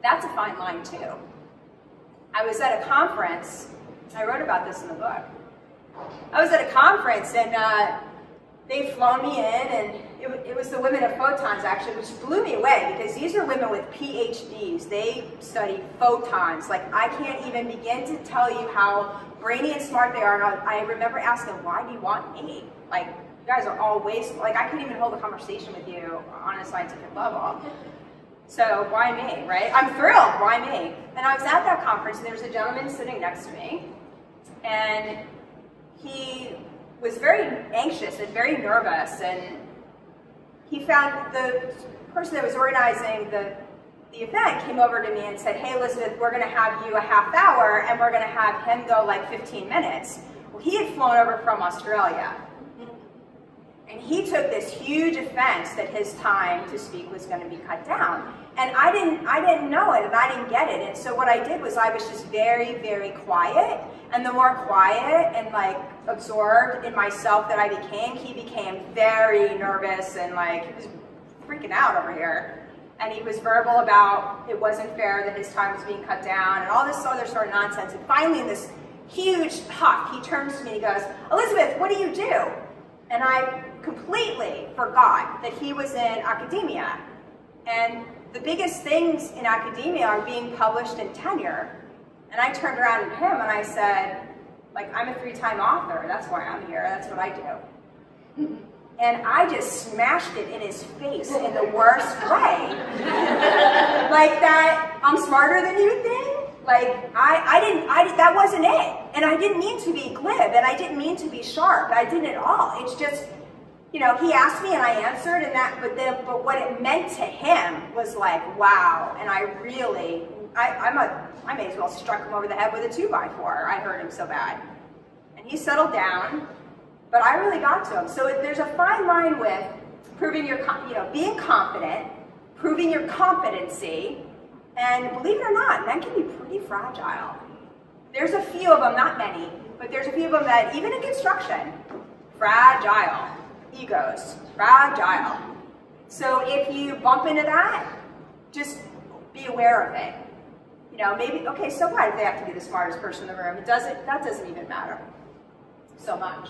That's a fine line too. I was at a conference, I wrote about this in the book. I was at a conference and they'd flown me in, and it was the women of photons actually, which blew me away because these are women with PhDs. They study photons. Like, I can't even begin to tell you how brainy and smart they are. And I remember asking them, why do you want me? Like, you guys are all like, I couldn't even hold a conversation with you on a scientific level. So why me, right? I'm thrilled, why me? And I was at that conference, and there was a gentleman sitting next to me, and he was very anxious and very nervous, and he found the person that was organizing the event came over to me and said, hey Elizabeth, we're gonna have you a half hour, and we're gonna have him go like 15 minutes. Well, he had flown over from Australia. And he took this huge offense that his time to speak was going to be cut down. And I didn't know it, and I didn't get it. And so what I did was I was just very, very quiet. And the more quiet and like absorbed in myself that I became, he became very nervous and like he was freaking out over here. And he was verbal about it wasn't fair that his time was being cut down and all this other sort of nonsense. And finally, in this huge huff, he turns to me and he goes, Elizabeth, what do you do? And I completely forgot that he was in academia. And the biggest things in academia are being published in tenure. And I turned around at him and I said, like, I'm a 3-time author. That's why I'm here. That's what I do. And I just smashed it in his face in the worst way. Like that, I'm smarter than you think? Like, that wasn't it. And I didn't mean to be glib, and I didn't mean to be sharp. I didn't at all. It's just, you know, he asked me and I answered, and but what it meant to him was like, wow. And I may as well struck him over the head with a 2x4. I hurt him so bad. And he settled down, but I really got to him. So there's a fine line with proving being confident, proving your competency. And believe it or not, men can be pretty fragile. There's a few of them, not many, but there's a few of them that, even in construction, fragile. Egos, fragile. So if you bump into that, just be aware of it. You know, maybe, okay, so what if they have to be the smartest person in the room? That doesn't even matter so much.